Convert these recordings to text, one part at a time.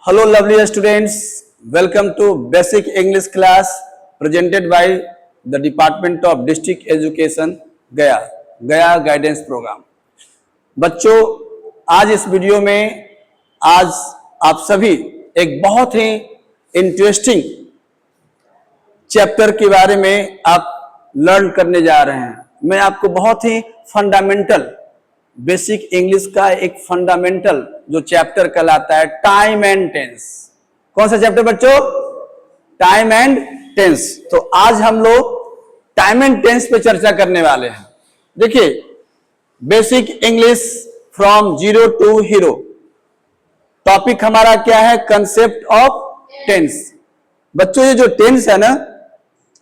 Hello lovely students, welcome to basic English class presented by the Department of District Education गया guidance programme. बच्चों, आज इस video में आज आप सभी एक बहुत ही इंटरेस्टिंग चैप्टर के बारे में आप लर्न करने जा रहे हैं। मैं आपको बहुत ही फंडामेंटल बेसिक इंग्लिश का एक फंडामेंटल जो चैप्टर कहलाता है टाइम एंड टेंस। कौन सा चैप्टर बच्चों? Time and tense. तो आज हम लोग टाइम एंड टेंस पे चर्चा करने वाले हैं। देखिए, basic English from zero to hero. Topic हमारा क्या है? Concept of tense. बच्चों, ये जो टेंस है ना,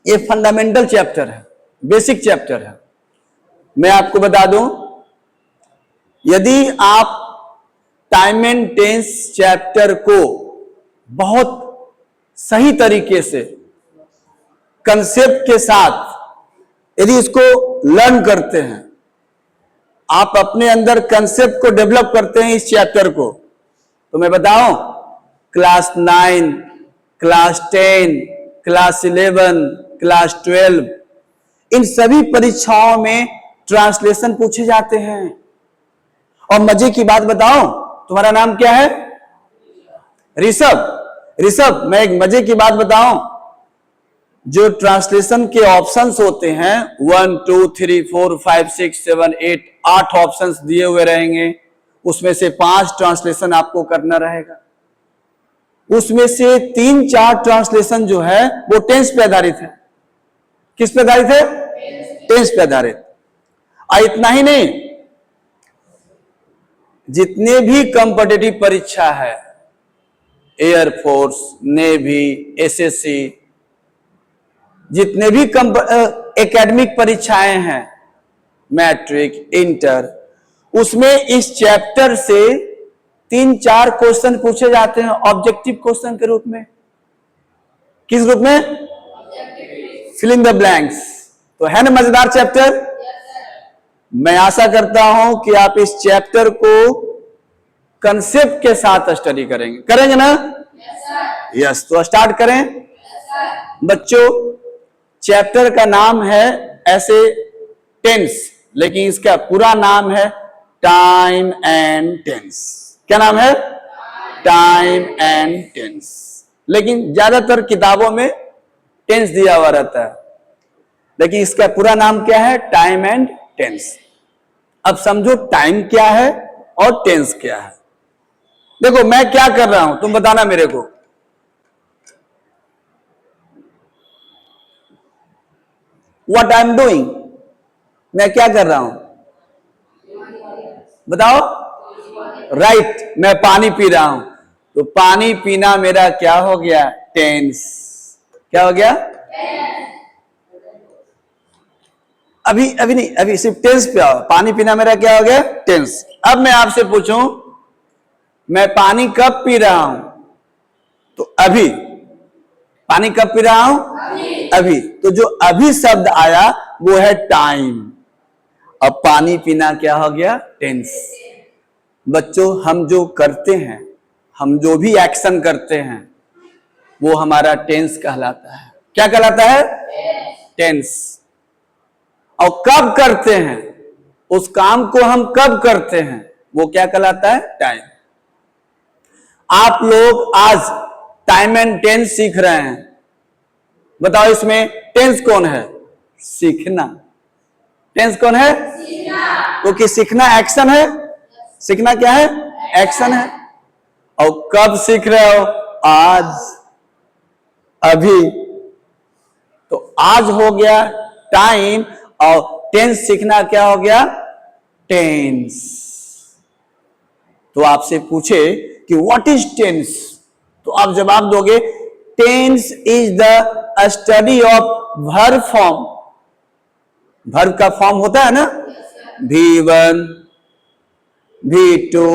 ये फंडामेंटल चैप्टर है, बेसिक चैप्टर है। मैं आपको बता दूं, यदि आप टाइम एंड टेंस चैप्टर को बहुत सही तरीके से कंसेप्ट के साथ यदि इसको लर्न करते हैं, आप अपने अंदर कंसेप्ट को डेवलप करते हैं इस चैप्टर को, तो मैं बताऊं, क्लास 9, क्लास 10, क्लास 11, क्लास 12 इन सभी परीक्षाओं में ट्रांसलेशन पूछे जाते हैं। और मजे की बात बताऊं, तुम्हारा नाम क्या है? ऋषभ, मैं एक मजे की बात बताऊं, जो ट्रांसलेशन के ऑप्शंस होते हैं 1 2 3 4 5 6 7 8 ऑप्शंस दिए हुए रहेंगे। उसमें से 5 ट्रांसलेशन आपको करना रहेगा। उसमें से 3-4 ट्रांसलेशन जो है वो टेंस पे आधारित है। किस पे आधारित है? टेंस पे आधारित। और इतना ही नहीं, जितने भी कॉम्पिटिटिव परीक्षा है, एयरफोर्स, नेवी, एसएससी, जितने भी एकेडमिक परीक्षाएं हैं, मैट्रिक, इंटर, उसमें इस चैप्टर से 3-4 क्वेश्चन पूछे जाते हैं ऑब्जेक्टिव क्वेश्चन के रूप में। किस रूप में? Fill in the blanks. तो है ना मजेदार चैप्टर? मैं आशा करता हूं कि आप इस चैप्टर को कंसेप्ट के साथ स्टडी करेंगे ना? यस। तो स्टार्ट करें। बच्चों, चैप्टर का नाम है ऐसे टेंस, लेकिन इसका पूरा नाम है टाइम एंड टेंस। क्या नाम है? Time and tense. लेकिन ज्यादातर किताबों में टेंस दिया हुआ रहता है, लेकिन इसका पूरा नाम क्या है? Time and tense. अब समझो टाइम क्या है और टेंस क्या है। देखो, मैं क्या कर रहा हूं, तुम बताना मेरे को। व्हाट आई एम डूइंग, मैं क्या कर रहा हूं? बताओ। राइट, मैं पानी पी रहा हूं। तो पानी पीना मेरा क्या हो गया? टेंस। क्या हो गया? अभी नहीं, अभी सिर्फ टेंस पे आओ। पानी पीना मेरा क्या हो गया? टेंस। अब मैं आपसे पूछूं, मैं पानी कब पी रहा हूं? तो अभी। पानी कब पी रहा हूं? अभी। तो जो अभी शब्द आया वो है टाइम। अब पानी पीना क्या हो गया? टेंस। बच्चों, हम जो करते हैं, हम जो भी एक्शन करते हैं, वो हमारा टेंस कहलाता है। क्या कहलाता है? टेंस। और कब करते हैं, उस काम को हम कब करते हैं, वो क्या कहलाता है? टाइम। आप लोग आज टाइम एंड टेंस सीख रहे हैं। बताओ, इसमें टेंस कौन है? सीखना। टेंस कौन है? सीखना। क्योंकि सीखना एक्शन है। सीखना क्या है? एक्शन है। और कब सीख रहे हो? आज, अभी। तो आज हो गया टाइम, और टेंस सीखना क्या हो गया? टेंस। तो आपसे पूछे कि व्हाट इज टेंस, तो आप जवाब दोगे, tense is the study of verb form. Verb का फॉर्म होता है ना, V1, V2,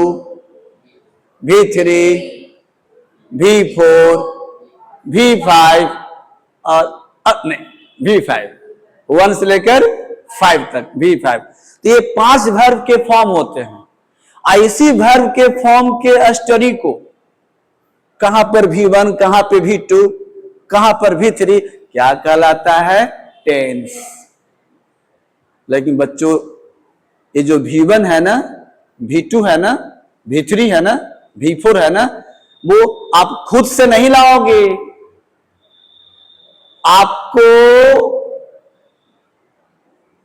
V3, V4, V5 और नहीं, V5, 1 से लेकर 5 तक, V5। तो ये 5 वर्ब के फॉर्म होते हैं। इसी वर्ब के फॉर्म के स्टडी को कहां पर V1, कहां पे V2, कहां पर V3, क्या कहलाता है? टेंस। लेकिन बच्चों ये जो V1 है ना, V2 है ना, V3 है ना, V4 है ना, वो आप खुद से नहीं लाओगे, आपको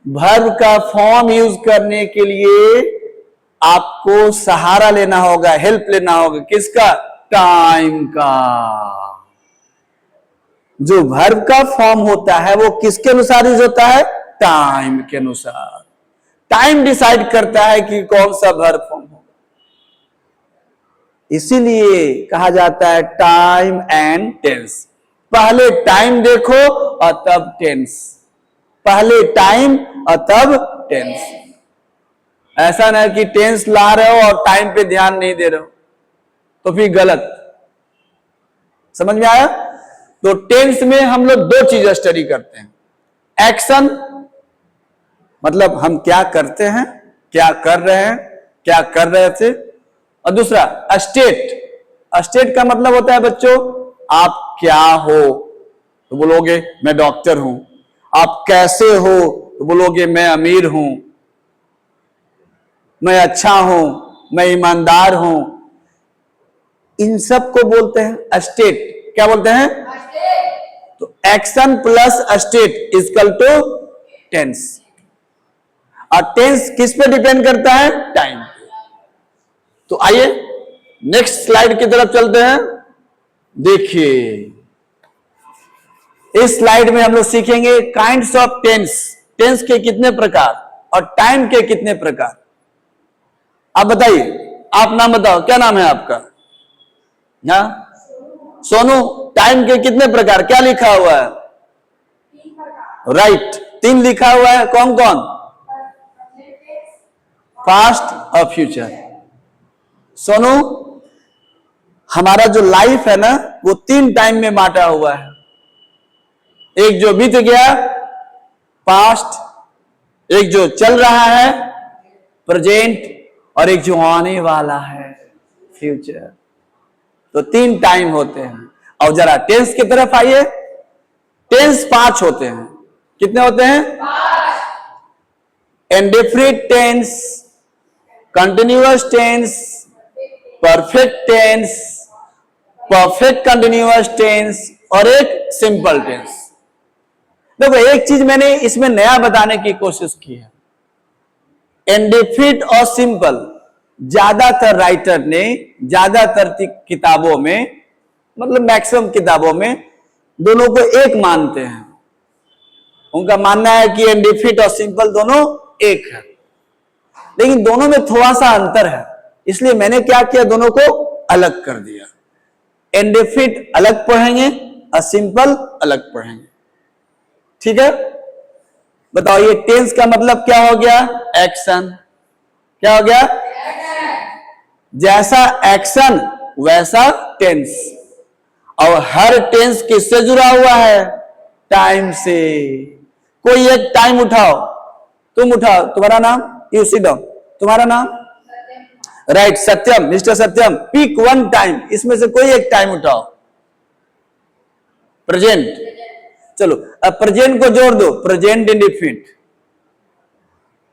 वर्ब का फॉर्म यूज करने के लिए आपको सहारा लेना होगा, हेल्प लेना होगा। किसका? टाइम का। जो वर्ब का फॉर्म होता है वो किसके अनुसार यूज होता है? टाइम के अनुसार। टाइम डिसाइड करता है कि कौन सा वर्ब फॉर्म होगा। इसीलिए कहा जाता है टाइम एंड टेंस। पहले टाइम देखो और तब टेंस, पहले टाइम और तब टेंस। ऐसा ना कि टेंस ला रहे हो और टाइम पे ध्यान नहीं दे रहे हो, तो फिर गलत। समझ में आया? तो टेंस में हम लोग दो चीज स्टडी करते हैं। एक्शन मतलब हम क्या करते हैं, क्या कर रहे हैं, क्या कर रहे थे। और दूसरा स्टेट। स्टेट का मतलब होता है बच्चों, आप क्या हो तो बोलोगे मैं डॉक्टर हूं। आप कैसे हो तो बोलोगे मैं अमीर हूं, मैं अच्छा हूं, मैं ईमानदार हूं। इन सब को बोलते हैं स्टेट। क्या बोलते हैं? तो action plus state equal to tense. और टेंस किस पे डिपेंड करता है? टाइम। तो आइए नेक्स्ट स्लाइड की तरफ चलते हैं। देखिए इस स्लाइड में हम लोग सीखेंगे काइंड्स ऑफ टेंस। टेंस के कितने प्रकार और टाइम के कितने प्रकार। आप बताइए, आप नाम बताओ, क्या नाम है आपका? ना सोनू। टाइम के कितने प्रकार, क्या लिखा हुआ है? राइट, 3 लिखा हुआ है। कौन कौन? पास्ट और फ्यूचर। सोनू, हमारा जो लाइफ है ना वो 3 टाइम में बांटा हुआ है। एक जो बीत गया पास्ट, एक जो चल रहा है प्रेजेंट, और एक जो आने वाला है फ्यूचर। तो 3 टाइम होते हैं। और जरा टेंस की तरफ आइए। टेंस 5 होते हैं। कितने होते हैं? 5। Indefinite tense, continuous tense, perfect tense, perfect continuous tense और एक सिंपल टेंस। देखो एक चीज मैंने इसमें नया बताने की कोशिश की है। इंडेफिनिट और सिंपल ज्यादातर राइटर ने ज्यादातर किताबों में, मतलब मैक्सिमम किताबों में, दोनों को एक मानते हैं। उनका मानना है कि इंडेफिनिट और सिंपल दोनों एक है, लेकिन दोनों में थोड़ा सा अंतर है। इसलिए मैंने क्या किया, दोनों को अलग कर दिया। इंडेफिनिट अलग पढ़ेंगे और सिंपल अलग पढ़ेंगे। ठीक है? बताओ ये टेंस का मतलब क्या हो गया? एक्शन। क्या हो गया? जैसा एक्शन वैसा टेंस। और हर टेंस किससे जुड़ा हुआ है? टाइम से। कोई एक टाइम उठाओ, तुम उठाओ। तुम्हारा नाम? You sit down. तुम्हारा नाम? राइट, सत्यम। मिस्टर सत्यम, पिक 1 टाइम। इसमें से कोई एक टाइम उठाओ। प्रेजेंट। चलो अब प्रेजेंट को जोड़ दो, प्रेजेंट इंडेफिनिट।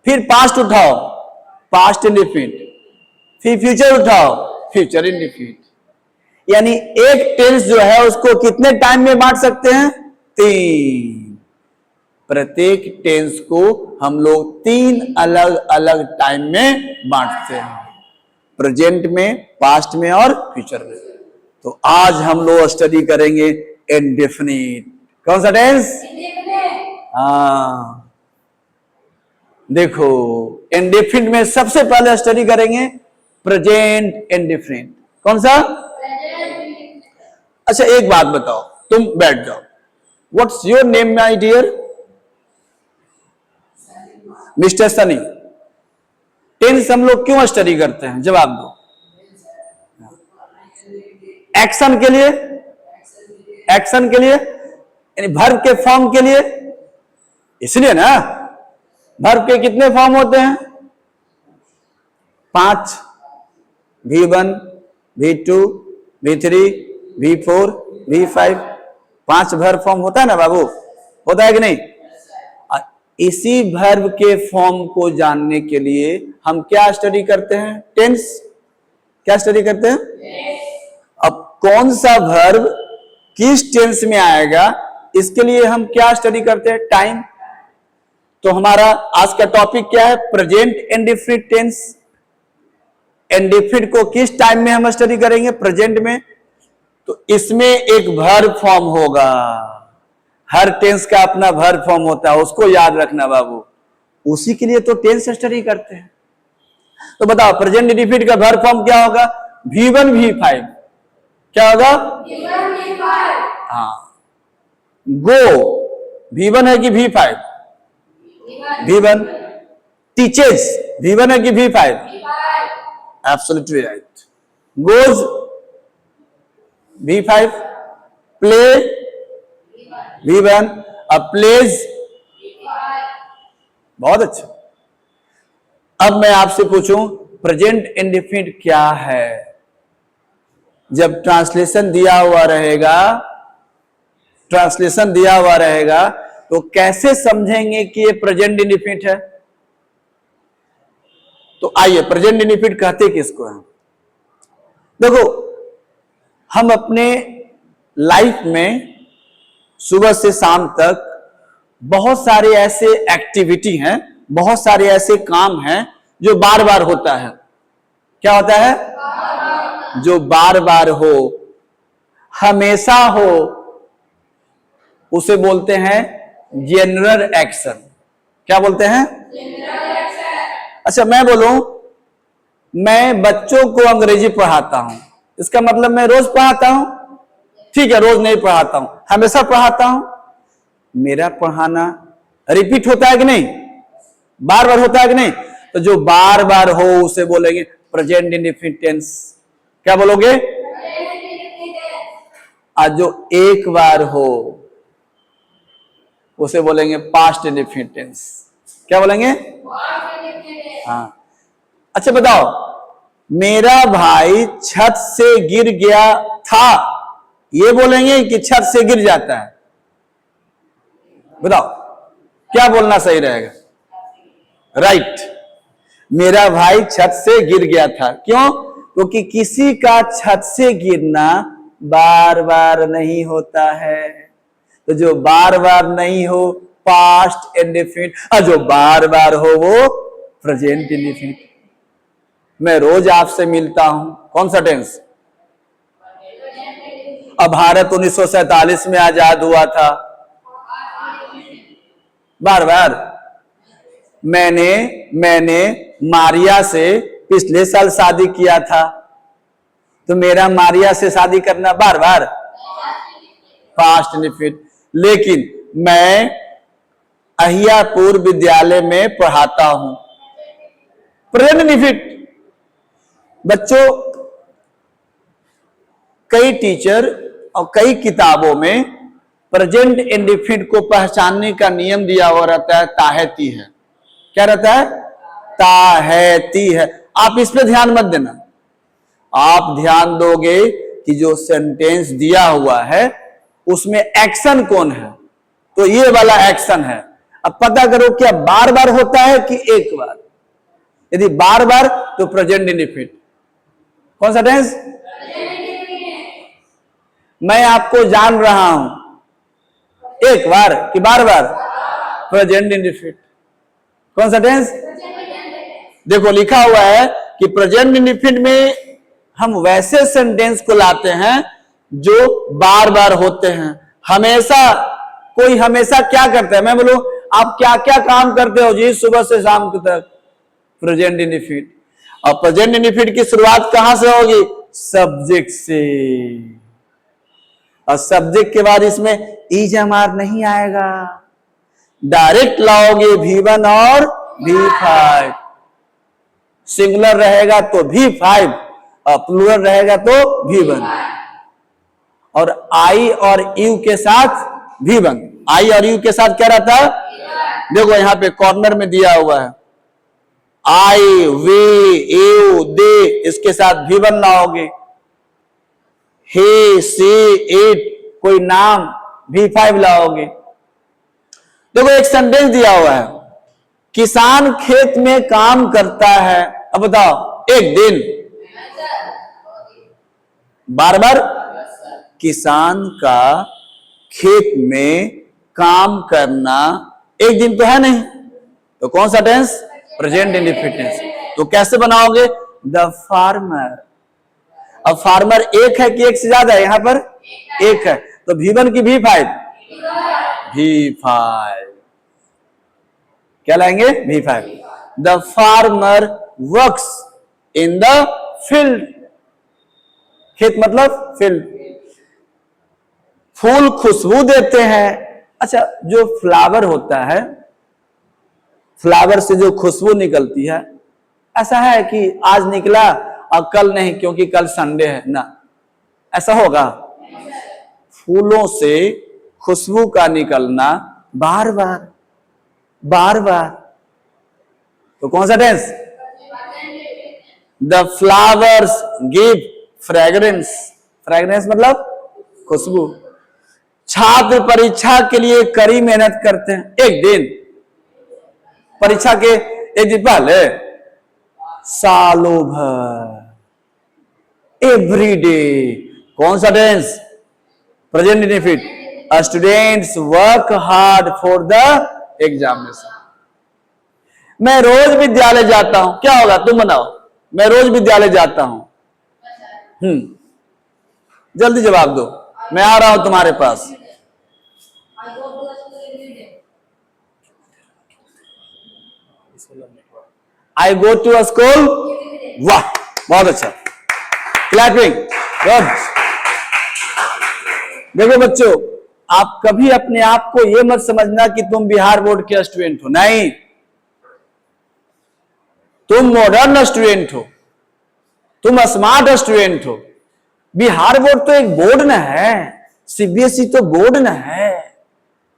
फिर पास्ट उठाओ, पास्ट इंडेफिनिट। फिर फ्यूचर उठाओ, फ्यूचर इंडेफिनिट। यानी एक टेंस जो है उसको कितने टाइम में बांट सकते हैं? 3। प्रत्येक टेंस को हम लोग 3 अलग अलग टाइम में बांटते हैं, प्रेजेंट में, पास्ट में और फ्यूचर में। तो आज हम लोग स्टडी करेंगे इंडेफिनिट। कौन सा टेंस? हाँ, देखो इंडेफिनिट में सबसे पहले स्टडी करेंगे प्रेजेंट इंडेफिनिट। कौन सा? अच्छा एक बात बताओ, तुम बैठ जाओ। What's your name my dear? Mister Sunny. Tense हम लोग क्यों स्टडी करते हैं? जवाब दो। एक्शन के लिए, एक्शन के लिए, यानी वर्ब के फॉर्म के लिए। इसलिए ना, वर्ब के कितने फॉर्म होते हैं? 5। V1, V2, V3, V4, V5, 5 verb form होता है ना बाबू, होता है कि नहीं? इसी वर्ब के फॉर्म को जानने के लिए हम क्या स्टडी करते हैं? टेंस। क्या स्टडी करते हैं? अब कौन सा वर्ब किस टेंस में आएगा, इसके लिए हम क्या स्टडी करते हैं? टाइम। तो हमारा आज का टॉपिक क्या है? Present indefinite tense. इंडेफिनिट को किस टाइम में हम स्टडी करेंगे? प्रेजेंट में। तो इसमें एक वर्ब फॉर्म होगा, हर टेंस का अपना वर्ब फॉर्म होता है, उसको याद रखना बाबू। उसी के लिए तो टेंस स्टडी करते हैं। तो बताओ प्रेजेंट इंडेफिनिट का वर्ब फॉर्म क्या होगा? V1 V5। क्या होगा? V1 V5। हाँ, गो V1 है कि V5? V1। टीचर्स V1 है कि V5? Absolutely right. Goes V5। Play V1। अब प्लेज, बहुत अच्छा। अब मैं आपसे पूछूं प्रेजेंट इंडेफिनिट क्या है? जब ट्रांसलेशन दिया हुआ रहेगा तो कैसे समझेंगे कि ये प्रेजेंट इंडेफिनिट है? तो आइए, प्रेजेंट इंडेफिनिट कहते किसको हैं? देखो, हम अपने लाइफ में सुबह से शाम तक बहुत सारे ऐसे एक्टिविटी हैं, बहुत सारे ऐसे काम हैं जो बार बार होता है। क्या होता है? जो बार बार हो, हमेशा हो, उसे बोलते हैं जनरल एक्शन। क्या बोलते हैं? General action. अच्छा, मैं बोलूं, मैं बच्चों को अंग्रेजी पढ़ाता हूं, इसका मतलब मैं रोज पढ़ाता हूं? ठीक है, रोज नहीं पढ़ाता हूं, हमेशा पढ़ाता हूं। मेरा पढ़ाना रिपीट होता है कि नहीं? बार बार होता है कि नहीं? तो जो बार बार हो उसे बोलेंगे प्रेजेंट इंडेफिनिट टेंस। क्या बोलोगे? और जो एक बार हो उसे बोलेंगे पास्ट इंडेफिनिट टेंस। क्या बोलेंगे? हाँ। अच्छा बताओ, मेरा भाई छत से गिर गया था, ये बोलेंगे कि छत से गिर जाता है? बताओ क्या बोलना सही रहेगा? राइट, मेरा भाई छत से गिर गया था। क्यों? क्योंकि किसी का छत से गिरना बार बार नहीं होता है। तो जो बार बार नहीं हो पास्ट इंडेफिनिट, और जो बार बार हो वो प्रेजेंट इंडेफिनिट। मैं रोज आपसे मिलता हूं, कौन सा टेंस? अब भारत 1947 में आजाद हुआ था, बार बार। मैंने मारिया से पिछले साल शादी किया था, तो मेरा मारिया से शादी करना बार बार पास्ट इंडेफिनिट। लेकिन मैं अहियापुर विद्यालय में पढ़ाता हूं, प्रेजेंट इंडेफिनिट। बच्चों, कई टीचर और कई किताबों में प्रेजेंट इंडेफिनिट को पहचानने का नियम दिया हुआ रहता है, ताहती है। क्या रहता है? ताहती है। आप इस पे ध्यान मत देना, आप ध्यान दोगे कि जो सेंटेंस दिया हुआ है उसमें एक्शन कौन है, तो ये वाला एक्शन है। अब पता करो क्या बार बार होता है कि एक बार? यदि बार बार तो प्रेजेंट इंडेफिनिट। कौन सा टेंस? मैं आपको जान रहा हूं, एक बार कि बार बार? Present indefinite. कौन सा टेंस? देखो लिखा हुआ है कि प्रेजेंट इंडेफिनिट में हम वैसे सेंटेंस को लाते हैं जो बार बार होते हैं। हमेशा, कोई हमेशा क्या करता है? मैं बोलूं आप क्या क्या काम करते हो जी सुबह से शाम तक? Present indefinite. और प्रेजेंट इंडेफिनिट की शुरुआत कहां से होगी? सब्जेक्ट से। और सब्जेक्ट के बाद इसमें ईजमार नहीं आएगा, डायरेक्ट लाओगे V1 और V5। सिंगुलर रहेगा तो V5 और प्लूरल रहेगा तो V1। और I और U के साथ V1। I और U के साथ क्या रहता है? देखो यहां पे कॉर्नर में दिया हुआ है, I, we, you, they, इसके साथ V1 लाओगे। he, she, it, कोई नाम V5 लाओगे। देखो एक सेंटेंस दिया हुआ है, किसान खेत में काम करता है। अब बताओ, एक दिन, बार बार, किसान का खेत में काम करना एक दिन तो है नहीं, तो कौन सा टेंस? Present indefinite tense. तो कैसे बनाओगे? The farmer. अब फार्मर एक है कि एक से ज्यादा है? यहां पर एक है, तो V1 की V5, V5 क्या लाएंगे? V5। The farmer works in the field, खेत मतलब फील्ड। फूल खुशबू देते हैं। अच्छा, जो फ्लावर होता है, फ्लावर से जो खुशबू निकलती है, ऐसा है कि आज निकला और कल नहीं क्योंकि कल संडे है ना, ऐसा होगा? फूलों से खुशबू का निकलना बार बार बार बार, तो कौन सा tense? The flowers give fragrance. Fragrance मतलब खुशबू। छात्र परीक्षा के लिए कड़ी मेहनत करते हैं। एक दिन, परीक्षा के एक दिन पहले, सालों भर, एवरी डे। कौन सा tense? Present indefinite. Students work hard for the examination. मैं रोज विद्यालय जाता हूं, क्या होगा? तुम बनाओ। मैं रोज विद्यालय जाता हूं। जल्दी जवाब दो, मैं आ रहा हूं तुम्हारे पास। आई गो टू स्कूल। वाह, बहुत अच्छा, क्लैपिंग, गुड। देखो बच्चों, आप कभी अपने आप को यह मत समझना कि तुम बिहार बोर्ड के स्टूडेंट हो, नहीं, तुम मॉडर्न स्टूडेंट हो, तुम स्मार्ट स्टूडेंट हो। बिहार बोर्ड तो एक बोर्ड न है, सीबीएसई तो बोर्ड न है।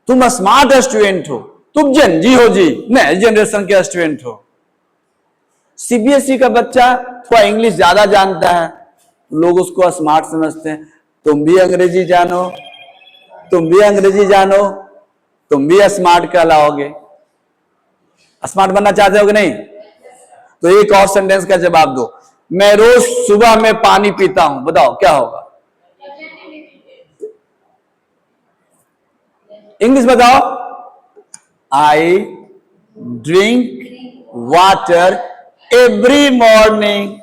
तुम स्मार्ट स्टूडेंट हो, तुम जेनजी हो जी, नए जनरेशन के स्टूडेंट हो। सीबीएसई का बच्चा थोड़ा इंग्लिश ज्यादा जानता है, लोग उसको स्मार्ट समझते हैं। तुम भी अंग्रेजी जानो, तुम भी अंग्रेजी जानो, तुम भी स्मार्ट कहलाओगे। स्मार्ट बनना चाहते हो कि नहीं? तो एक और सेंटेंस का जवाब दो। मैं रोज सुबह में पानी पीता हूं, बताओ क्या होगा? इंग्लिश बताओ। I drink water every morning.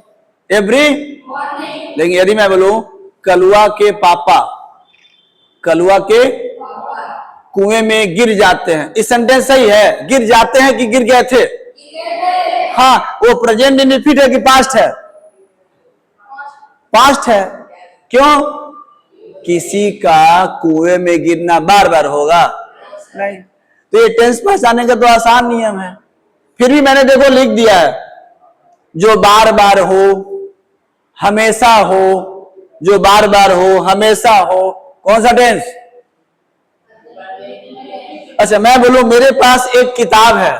Every, लेकिन यदि मैं बोलूं कलुआ के पापा, कलुआ के कुएं में गिर जाते हैं, इस सेंटेंस सही है? गिर जाते हैं कि गिर गए थे? हाँ, वो प्रेजेंट इंडेफिनिट है कि पास्ट है? पास्ट है। क्यों? किसी का कुएं में गिरना बार बार होगा नहीं, तो ये टेंस पहचानने का तो आसान नियम है। फिर भी मैंने देखो लिख दिया है, जो बार बार हो, हमेशा हो, जो बार बार हो, हमेशा हो, कौन सा टेंस? अच्छा, मैं बोलूं मेरे पास एक किताब है,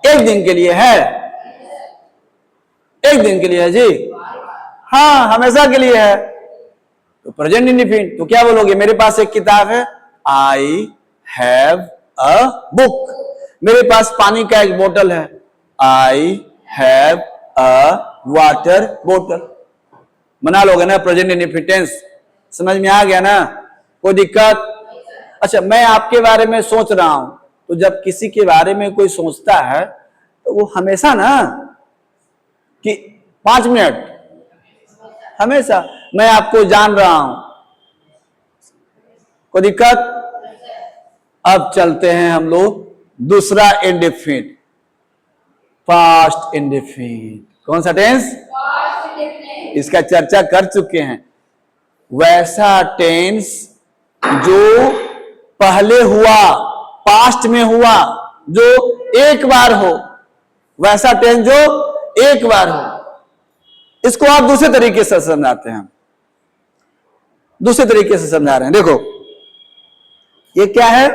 एक दिन के लिए है? एक दिन के लिए है जी, हाँ, हमेशा के लिए है, तो प्रेजेंट इंडेफिनिट। तो क्या बोलोगे? मेरे पास एक किताब है, आई हैव अ बुक। मेरे पास पानी का एक बोतल है, आई हैव अ वाटर बोतल। बना लोगे ना प्रेजेंट इंडेफिनिट। समझ में आ गया ना? कोई दिक्कत? अच्छा, मैं आपके बारे में सोच रहा हूं, तो जब किसी के बारे में कोई सोचता है तो वो हमेशा ना कि 5 मिनट, हमेशा मैं आपको जान रहा हूं। कोई दिक्कत? अब चलते हैं हम लोग दूसरा इंडेफिनिट, पास्ट इंडेफिनिट। कौन सा टेंस? इसका चर्चा कर चुके हैं। वैसा टेंस जो पहले हुआ, पास्ट में हुआ, जो एक बार हो, वैसा टेंस जो एक बार हो। इसको आप दूसरे तरीके से समझाते हैं, दूसरे तरीके से समझा रहे हैं। देखो ये क्या है?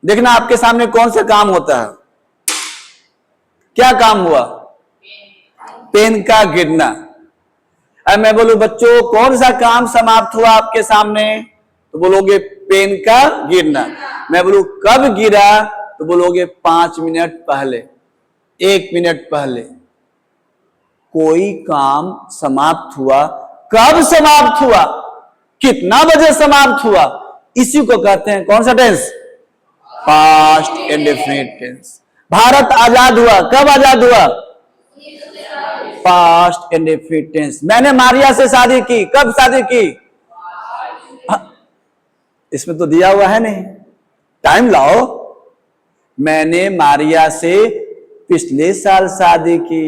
देखना आपके सामने कौन सा काम होता है। क्या काम हुआ? पेन का गिरना। अब मैं बोलूं बच्चों कौन सा काम समाप्त हुआ आपके सामने, तो बोलोगे पेन का गिरना। मैं बोलूं कब गिरा, तो बोलोगे 5 मिनट पहले, 1 मिनट पहले। कोई काम समाप्त हुआ, कब समाप्त हुआ, कितना बजे समाप्त हुआ, इसी को कहते हैं कौन सा tense, past indefinite tense. Bharat आजाद हुआ, कब आजाद हुआ, पास्ट इंडेफिनिट टेंस। मैंने मारिया से शादी की, कब शादी की, इसमें तो दिया हुआ है नहीं, टाइम लाओ। मैंने मारिया से पिछले साल शादी की,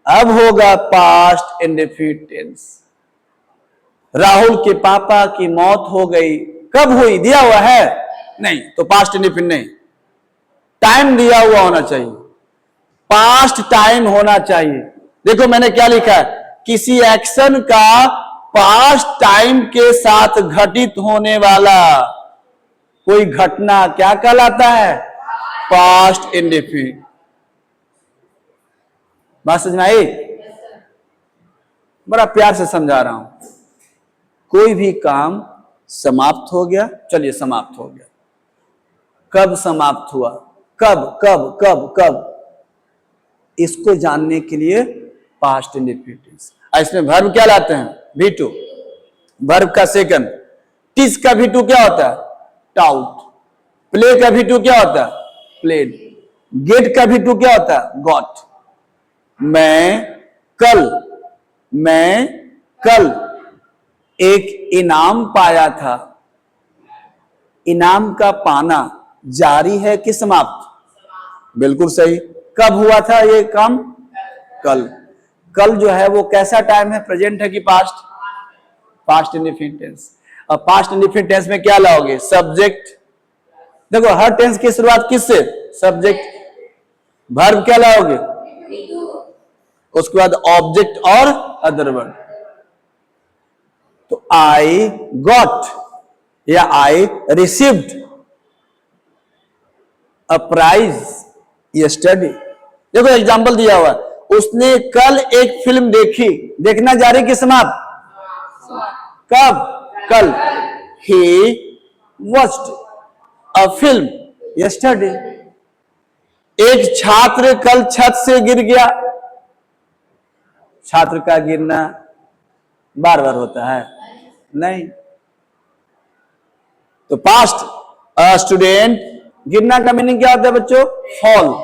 अब होगा पास्ट इंडेफिनिट टेंस। राहुल के पापा की मौत हो गई, कब हुई, दिया हुआ है नहीं, तो पास्ट इंडेफिनिट नहीं। टाइम दिया हुआ होना चाहिए, पास्ट टाइम होना चाहिए। देखो मैंने क्या लिखा है, किसी एक्शन का पास्ट टाइम के साथ घटित होने वाला कोई घटना क्या कहलाता है, पास्ट इंडेफिनिट। बात समझ में आई, बड़ा प्यार से समझा रहा हूं। कोई भी काम समाप्त हो गया, चलिए समाप्त हो गया, कब समाप्त हुआ, कब कब कब कब, इसको जानने के लिए पास्ट इंडेफिनिट। इसमें वर्ब क्या लाते हैं, V2, वर्ब का सेकंड। टिस का V2 क्या होता है, टाउट। प्ले का V2 क्या होता है, प्लेड। गेट का V2 क्या होता है, गॉट। मैं कल एक इनाम पाया था। इनाम का पाना जारी है कि समाप्त, बिल्कुल सही। कब हुआ था ये काम, कल। कल जो है वो कैसा टाइम है, प्रेजेंट है कि पास्ट, पास्ट इंडेफिनिट टेंस। अब पास्ट इंडेफिनिट टेंस में क्या लाओगे, सब्जेक्ट। देखो हर टेंस की शुरुआत किससे, सब्जेक्ट। वर्ब क्या लाओगे, उसके बाद ऑब्जेक्ट और अदर वर्ड। तो आई गॉट या I received a prize yesterday. देखो एग्जांपल दिया हुआ, उसने कल एक फिल्म देखी, देखना जारी कि समाप्त, कब, कल। ही वॉच्ड अ फिल्म यस्टरडे। एक छात्र कल छत से गिर गया। छात्र का गिरना बार बार होता है नहीं, तो पास्ट। अ स्टूडेंट, गिरना का मीनिंग क्या होता है बच्चों, फॉल,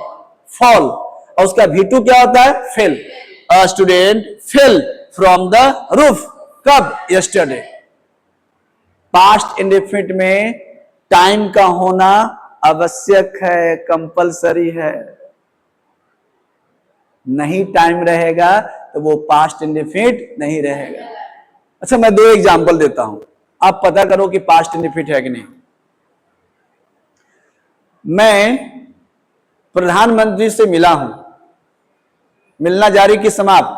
फॉल। और उसका V2 क्या होता है, fail. A student fell from the roof, कब, यस्टरडे। पास्ट इंडेफिनिट में टाइम का होना आवश्यक है, कंपलसरी है। नहीं टाइम रहेगा तो वो पास्ट इंडेफिनिट नहीं रहेगा। अच्छा मैं 2 एग्जांपल देता हूं, आप पता करो कि पास्ट इंडेफिनिट है कि नहीं। मैं प्रधानमंत्री से मिला हूं, मिलना जारी कि समाप्त,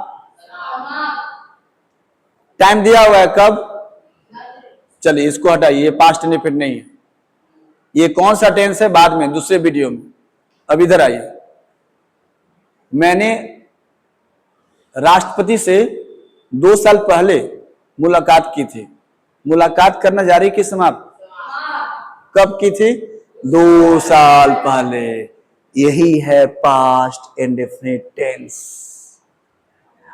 टाइम दिया हुआ है कब, चलिए इसको हटाइए, ये पास्ट इंडेफिनिट नहीं है। ये कौन सा टेंस है, बाद में दूसरे वीडियो में। अब इधर आइए, मैंने राष्ट्रपति से 2 साल पहले मुलाकात की थी। मुलाकात करना जारी कि समाप्त, कब की थी, 2 साल पहले। यही है पास्ट इंडेफिनिट टेंस।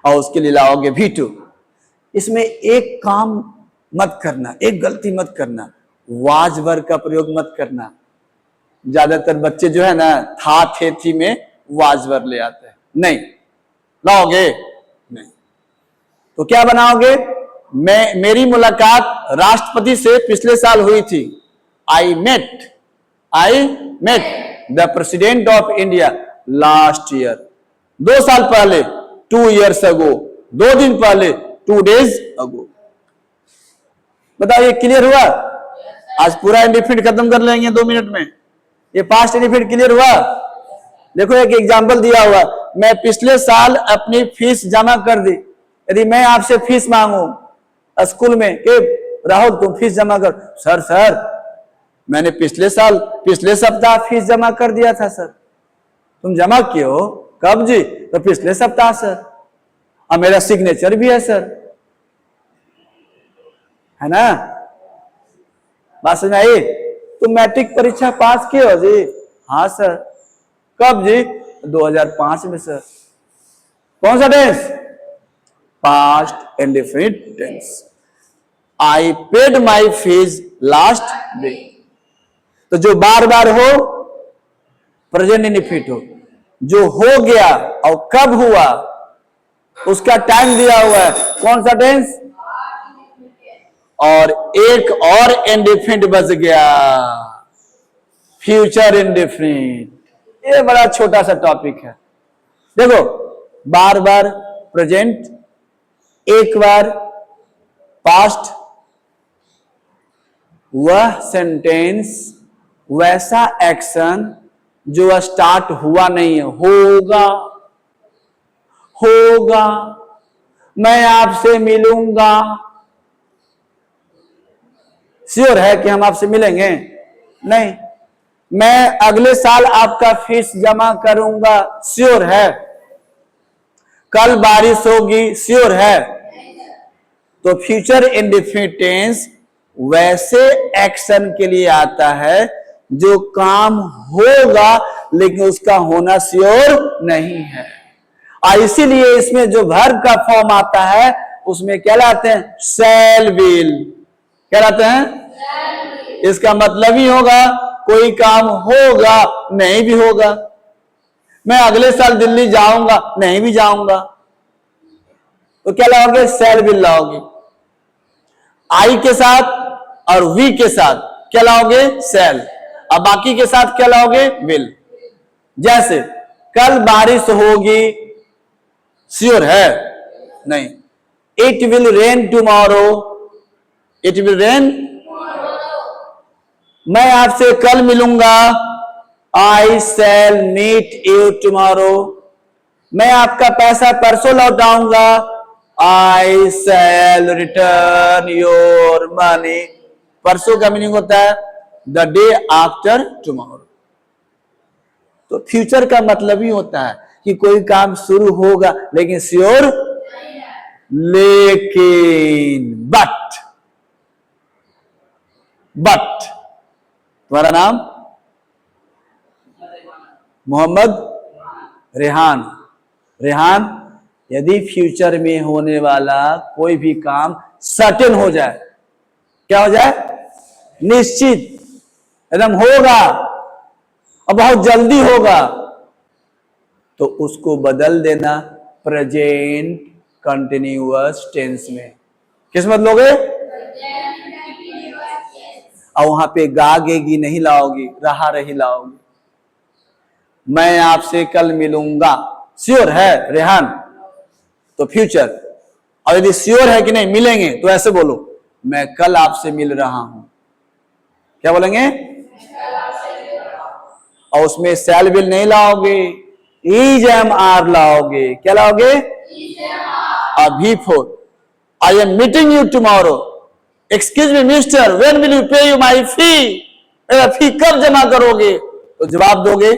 और उसके लिए लाओगे V2। इसमें एक काम मत करना, एक गलती मत करना, वाज वर्ब का प्रयोग मत करना। ज्यादातर बच्चे जो है ना था थे थी में वाज वर्ब ले आते हैं, नहीं लाओगे नहीं। तो क्या बनाओगे, मेरी मुलाकात राष्ट्रपति से पिछले साल हुई थी। I met the president of India last year, 2 साल पहले, 2 years ago, 2 दिन पहले, 2 days ago। बताइए क्लियर हुआ, आज पूरा इंडेफिनिट खत्म कर लेंगे 2 मिनट में। ये पास्ट इंडेफिनिट क्लियर हुआ। देखो एक एग्जांपल दिया हुआ, मैं पिछले साल अपनी फीस जमा कर दी। यदि मैं आपसे फीस मांगू स्कूल में कि राहुल तुम फीस जमा कर, सर मैंने पिछले सप्ताह फीस जमा कर दिया था सर। तुम जमा किए हो, कब जी, तो पिछले सप्ताह सर, और मेरा सिग्नेचर भी है सर। है ना? बात समझ आई? तुम मैट्रिक परीक्षा पास किए हो जी? हाँ सर। कब जी? 2005 में सर। कौन सा tense? Past indefinite tense. I paid my fees last week. तो जो बार बार हो प्रेजेंट इंडेफिनिट हो, जो हो गया और कब हुआ उसका टाइम दिया हुआ है, कौन सा टेंस? और एक और इंडेफिनिट बच गया, फ्यूचर इंडेफिनिट। ये बड़ा छोटा सा टॉपिक है। देखो, बार बार प्रेजेंट, एक बार पास्ट, वह सेंटेंस, वैसा एक्शन जो स्टार्ट हुआ नहीं है, होगा, होगा, मैं आपसे मिलूंगा। श्योर है कि हम आपसे मिलेंगे? नहीं। मैं अगले साल आपका फीस जमा करूंगा, श्योर है? कल बारिश होगी, श्योर है? तो फ्यूचर इंडेफिनिट टेंस वैसे एक्शन के लिए आता है जो काम होगा लेकिन उसका होना श्योर नहीं है। और इसीलिए इसमें जो वर्ब का फॉर्म आता है उसमें क्या लाते हैं? शैल विल। क्या लाते हैं? इसका मतलब ही होगा कोई काम होगा, नहीं भी होगा। मैं अगले साल दिल्ली जाऊंगा, नहीं भी जाऊंगा। तो क्या लाओगे? शैल विल लाओगे। आई के साथ और वी के साथ क्या लाओगे? शैल। अब बाकी के साथ क्या लाओगे? विल। जैसे कल बारिश होगी, श्योर है? नहीं। It will rain tomorrow, it will rain. मैं आपसे कल मिलूंगा, आई शैल मीट यू टुमारो। मैं आपका पैसा परसों लौटाऊंगा, आई शैल रिटर्न योर मनी। परसों का मीनिंग होता है द डे आफ्टर टुमारो। तो फ्यूचर का मतलब ही होता है कि कोई काम शुरू होगा लेकिन श्योर, लेकिन, बट तुम्हारा नाम? मोहम्मद रेहान। रेहान, यदि फ्यूचर में होने वाला कोई भी काम सर्टेन हो जाए, क्या हो जाए? निश्चित, एकदम होगा और बहुत जल्दी होगा, तो उसको बदल देना प्रेजेंट कंटिन्यूअस टेंस में। किस मत लोगे? और वहां पे गागेगी नहीं लाओगी, रहा रही लाओगी। मैं आपसे कल मिलूंगा, श्योर है रेहान? तो फ्यूचर। और यदि श्योर है कि नहीं मिलेंगे तो ऐसे बोलो, मैं कल आपसे मिल रहा हूं। क्या बोलेंगे? और उसमें शैल विल नहीं लाओगे, इज एम आर लाओगे। क्या लाओगे? अभी for, I am meeting you tomorrow. Excuse me mister, when will you pay you my fee? मेरा फी कब जमा करोगे? तो जवाब दोगे,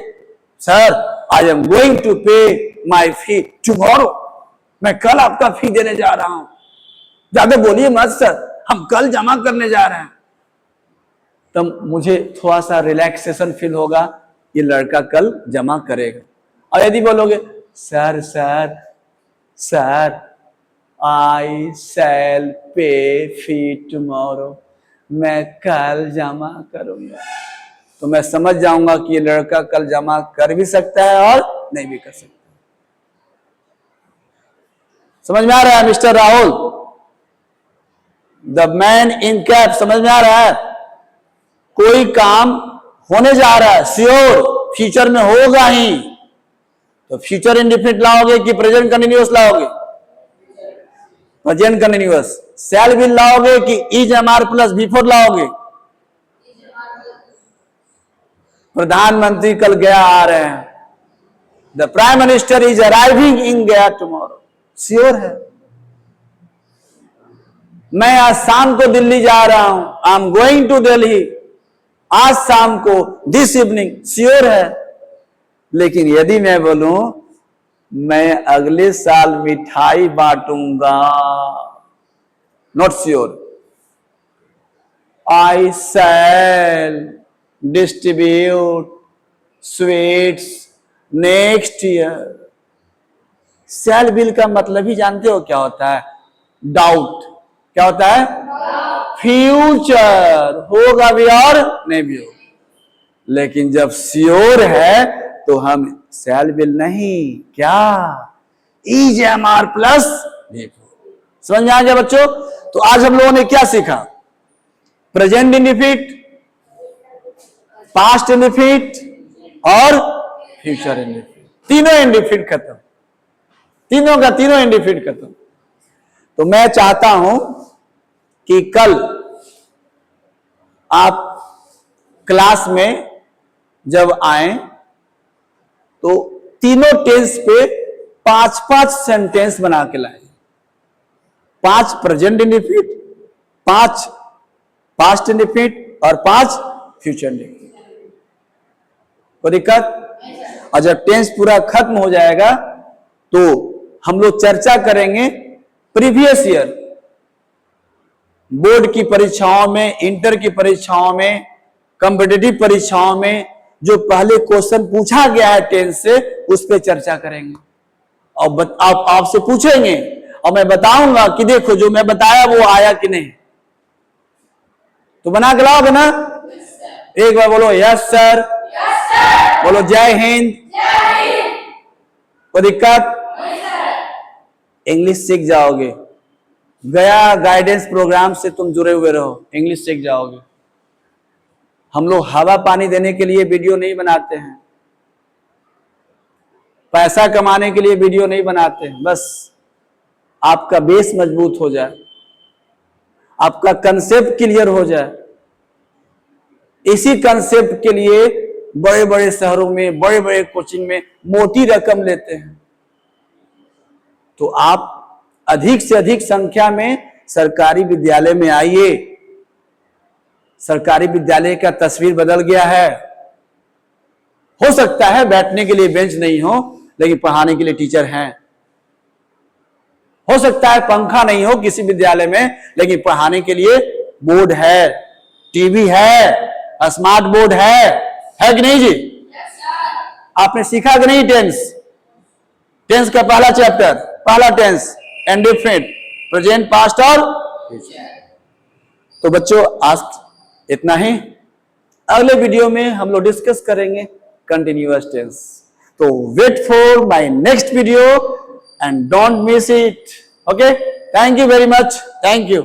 sir I am going to pay my fee tomorrow. मैं कल आपका फी देने जा रहा हूं। ज्यादा बोलिए मत सर, हम कल जमा करने जा रहे हैं। तो मुझे थोड़ा सा रिलैक्सेशन फील होगा, ये लड़का कल जमा करेगा। और यदि बोलोगे, सर सर सर आई शैल पे फी टुमारो, मैं कल जमा करूंगा, तो मैं समझ जाऊंगा कि ये लड़का कल जमा कर भी सकता है और नहीं भी कर सकता। समझ में आ रहा है mister Rahul? The man in cap, समझ में आ रहा है? कोई काम होने जा रहा है, श्योर, फ्यूचर में होगा ही, तो फ्यूचर इंडेफिनिट लाओगे कि प्रेजेंट कंटिन्यूअस लाओगे? Present continuous. शैल विल लाओगे कि is am are plus before लाओगे? प्रधानमंत्री कल गया आ रहे हैं, the prime minister is arriving in Gaya tomorrow, sure है। मैं आज शाम को दिल्ली जा रहा हूं, I am going to Delhi, आज शाम को, दिस इवनिंग, श्योर है। लेकिन यदि मैं बोलूं मैं अगले साल मिठाई बांटूंगा, not sure. I shall distribute sweets next year. Shall will का मतलब ही जानते हो क्या होता है? डाउट। क्या होता है? फ्यूचर, होगा भी और नहीं भी होगा। लेकिन जब श्योर है तो हम शैल विल नहीं, क्या इज एम आर प्लस। समझ में आ गया बच्चों? तो आज हम लोगों ने क्या सीखा? प्रेजेंट इंडिफिनिट, पास्ट इंडिफिनिट और फ्यूचर इंडिफिनिट। तीनों इंडिफिनिट खत्म, तीनों का तीनों इंडिफिनिट खत्म। तो मैं चाहता हूं कि कल आप क्लास में जब आए तो तीनों टेंस पे 5-5 सेंटेंस बना के लाए। 5 प्रेजेंट इंडिफिनिट, 5 पास्ट इंडिफिनिट और 5 फ्यूचर इंडिफिनिट। कोई दिक्कत? और जब टेंस पूरा खत्म हो जाएगा तो हम लोग चर्चा करेंगे प्रीवियस ईयर, बोर्ड की परीक्षाओं में, इंटर की परीक्षाओं में, कॉम्पिटिटिव परीक्षाओं में जो पहले क्वेश्चन पूछा गया है टेंस से, उस पर चर्चा करेंगे। और आपसे पूछेंगे और मैं बताऊंगा कि देखो जो मैं बताया वो आया कि नहीं। तो बना के लाओगे ना? एक बार बोलो यस सर। बोलो जय हिंद। कोई दिक्कत? इंग्लिश सीख जाओगे। गया गाइडेंस प्रोग्राम से तुम जुड़े हुए रहो, इंग्लिश सीख जाओगे। हम लोग हवा पानी देने के लिए वीडियो नहीं बनाते हैं, पैसा कमाने के लिए वीडियो नहीं बनाते हैं। बस आपका बेस मजबूत हो जाए, आपका कंसेप्ट क्लियर हो जाए। इसी कंसेप्ट के लिए बड़े बड़े शहरों में, बड़े बड़े कोचिंग में मोटी रकम लेते हैं। तो आप अधिक से अधिक संख्या में सरकारी विद्यालय में आइए। सरकारी विद्यालय का तस्वीर बदल गया है। हो सकता है बैठने के लिए बेंच नहीं हो, लेकिन पढ़ाने के लिए टीचर हैं। हो सकता है पंखा नहीं हो किसी विद्यालय में, लेकिन पढ़ाने के लिए बोर्ड है, टीवी है, स्मार्ट बोर्ड है कि नहीं जी? आपने सीखा कि नहीं टेंस? टेंस का पहला चैप्टर, पहला टेंस इंडिफिनिट, प्रेजेंट, पास्ट और फ्यूचर। तो बच्चों आज इतना ही। अगले वीडियो में हम लोग डिस्कस करेंगे कंटिन्यूअस टेंस। तो wait for my next video and don't miss it. Okay, thank you very much, thank you.